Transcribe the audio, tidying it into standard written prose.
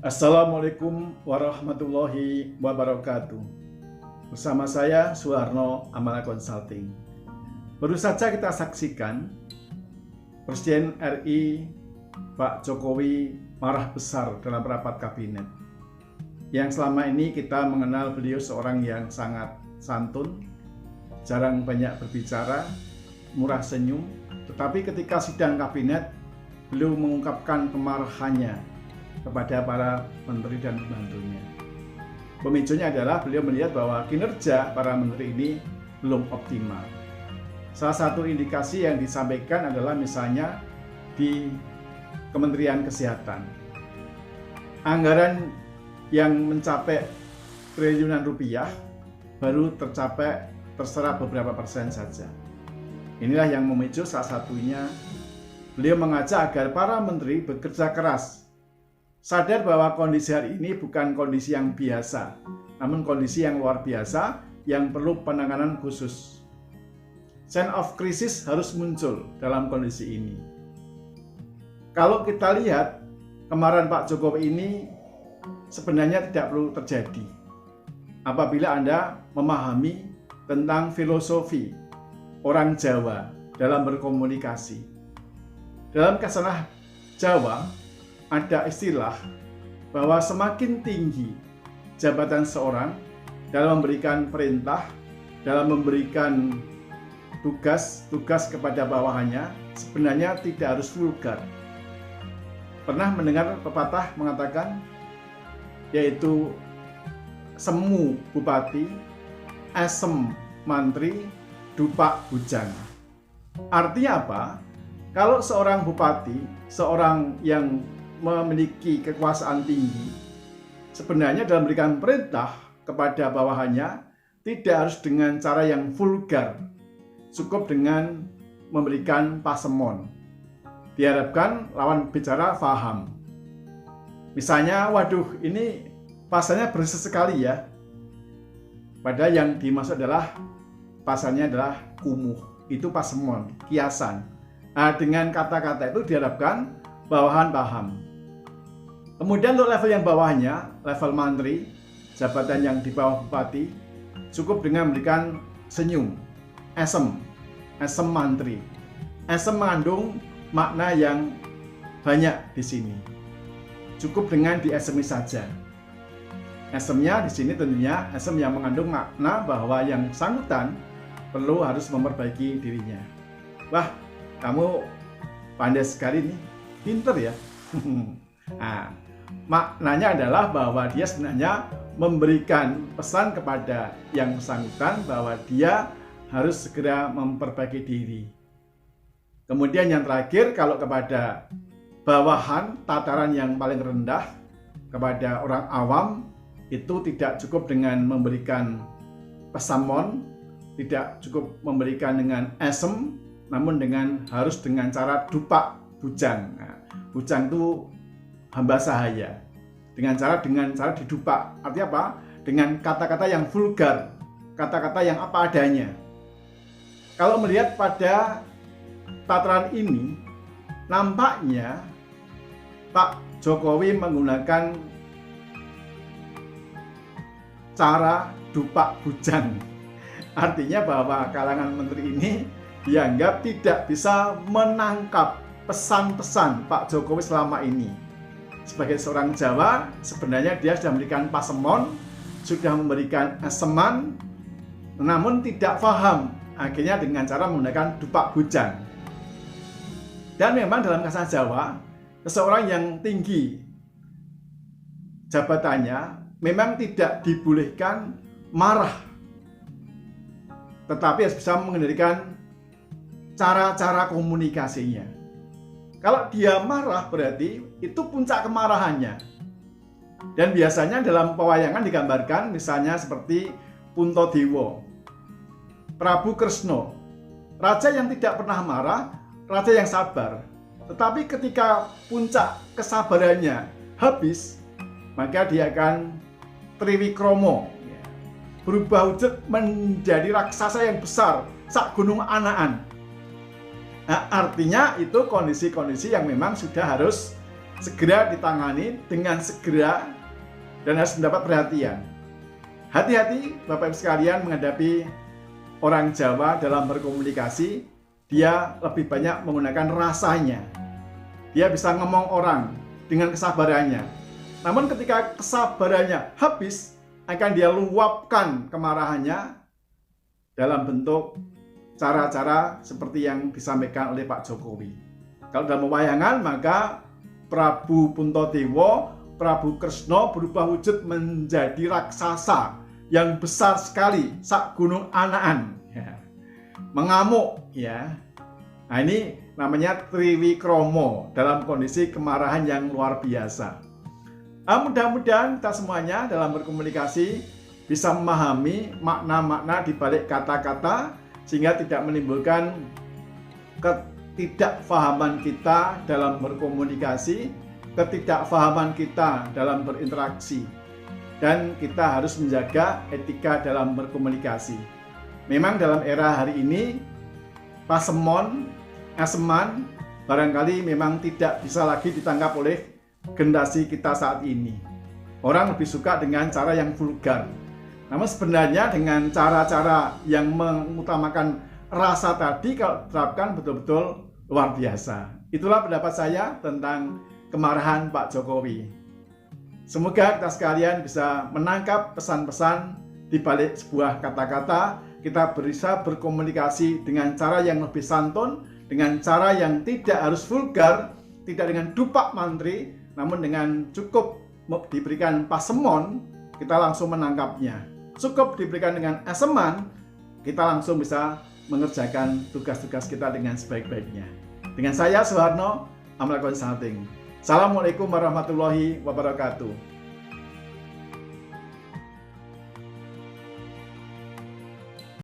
Assalamualaikum warahmatullahi wabarakatuh. Bersama saya Suharno Amala Consulting. Baru saja kita saksikan Presiden RI Pak Jokowi marah besar dalam rapat kabinet. Yang selama ini kita mengenal beliau seorang yang sangat santun, jarang banyak berbicara, murah senyum. Tetapi ketika sidang kabinet, beliau mengungkapkan kemarahannya kepada para menteri dan pembantunya. Pemicunya adalah beliau melihat bahwa kinerja para menteri ini belum optimal. Salah satu indikasi yang disampaikan adalah misalnya di Kementerian Kesehatan. Anggaran yang mencapai triliunan rupiah baru terserap beberapa persen saja. Inilah yang memicu salah satunya beliau mengajak agar para menteri bekerja keras, sadar bahwa kondisi hari ini bukan kondisi yang biasa, namun kondisi yang luar biasa yang perlu penanganan khusus. Sense of crisis harus muncul dalam kondisi ini. Kalau kita lihat, kemarahan Pak Jokowi ini sebenarnya tidak perlu terjadi apabila Anda memahami tentang filosofi orang Jawa dalam berkomunikasi. Dalam kasanah Jawa, ada istilah bahwa semakin tinggi jabatan seorang dalam memberikan perintah, dalam memberikan tugas kepada bawahannya, sebenarnya tidak harus vulgar. Pernah mendengar pepatah mengatakan, yaitu semu bupati, esem mantri, dupak bujang. Artinya apa? Kalau seorang bupati, seorang yang memiliki kekuasaan tinggi, sebenarnya dalam memberikan perintah kepada bawahannya tidak harus dengan cara yang vulgar, cukup dengan memberikan pasemon. Diharapkan lawan bicara paham. Misalnya, waduh, ini pasarnya bersih sekali ya. Padahal yang dimaksud adalah pasarnya adalah kumuh. Itu pasemon, kiasan. Nah, dengan kata-kata itu diharapkan bawahan paham. Kemudian untuk level yang bawahnya, level mantri, jabatan yang di bawah bupati, cukup dengan memberikan senyum, esem mantri. Esem mengandung makna yang banyak di sini. Cukup dengan diesemi saja. Esemnya di sini tentunya esem yang mengandung makna bahwa yang bersangkutan perlu harus memperbaiki dirinya. Wah, kamu pandai sekali nih, pinter ya. Nah, maknanya adalah bahwa dia sebenarnya memberikan pesan kepada yang bersangkutan bahwa dia harus segera memperbaiki diri. Kemudian yang terakhir, kalau kepada bawahan, tataran yang paling rendah, kepada orang awam, itu tidak cukup dengan memberikan pesamon, tidak cukup memberikan dengan esem, namun harus dengan cara dupak bujang. Nah, bujang itu hamba sahaya. Dengan cara didupak. Artinya apa? Dengan kata-kata yang vulgar, kata-kata yang apa adanya. Kalau melihat pada tataran ini, nampaknya Pak Jokowi menggunakan cara dupak bujang. Artinya bahwa kalangan menteri ini dianggap tidak bisa menangkap pesan-pesan Pak Jokowi selama ini. Sebagai seorang Jawa, sebenarnya dia sudah memberikan pasemon, sudah memberikan eseman, namun tidak paham. Akhirnya dengan cara menggunakan dupak bujang. Dan memang dalam kasanah Jawa, seseorang yang tinggi jabatannya memang tidak dibolehkan marah, tetapi harus bisa mengendalikan cara-cara komunikasinya. Kalau dia marah berarti itu puncak kemarahannya. Dan biasanya dalam pewayangan digambarkan misalnya seperti Puntadewa, Prabu Kresna, raja yang tidak pernah marah, raja yang sabar. Tetapi ketika puncak kesabarannya habis, maka dia akan triwikromo, berubah wujud menjadi raksasa yang besar, sak gunung anaan. Nah, artinya itu kondisi-kondisi yang memang sudah harus segera ditangani dengan segera dan harus mendapat perhatian. Hati-hati Bapak Ibu sekalian menghadapi orang Jawa dalam berkomunikasi, dia lebih banyak menggunakan rasanya. Dia bisa ngomong orang dengan kesabarannya. Namun ketika kesabarannya habis, akan dia luapkan kemarahannya dalam bentuk cara-cara seperti yang disampaikan oleh Pak Jokowi. Kalau dalam pewayangan, maka Prabu Puntadewa, Prabu Kresna berubah wujud menjadi raksasa yang besar sekali, sak gunung anaan, ya. Mengamuk, ya. Nah, ini namanya Triwikromo dalam kondisi kemarahan yang luar biasa. Mudah-mudahan kita semuanya dalam berkomunikasi bisa memahami makna-makna di balik kata-kata sehingga tidak menimbulkan ketidakfahaman kita dalam berkomunikasi, ketidakfahaman kita dalam berinteraksi. Dan kita harus menjaga etika dalam berkomunikasi. Memang dalam era hari ini, pasemon, aseman, barangkali memang tidak bisa lagi ditangkap oleh generasi kita saat ini. Orang lebih suka dengan cara yang vulgar. Namun sebenarnya dengan cara-cara yang mengutamakan rasa tadi kalau diterapkan betul-betul luar biasa. Itulah pendapat saya tentang kemarahan Pak Jokowi. Semoga kita sekalian bisa menangkap pesan-pesan di balik sebuah kata-kata. Kita bisa berkomunikasi dengan cara yang lebih santun, dengan cara yang tidak harus vulgar, tidak dengan dupak mantri, namun dengan cukup diberikan pasemon, kita langsung menangkapnya. Cukup diberikan dengan aseman, kita langsung bisa mengerjakan tugas-tugas kita dengan sebaik-baiknya. Dengan saya, Suharno, Amral Consulting. Assalamualaikum warahmatullahi wabarakatuh.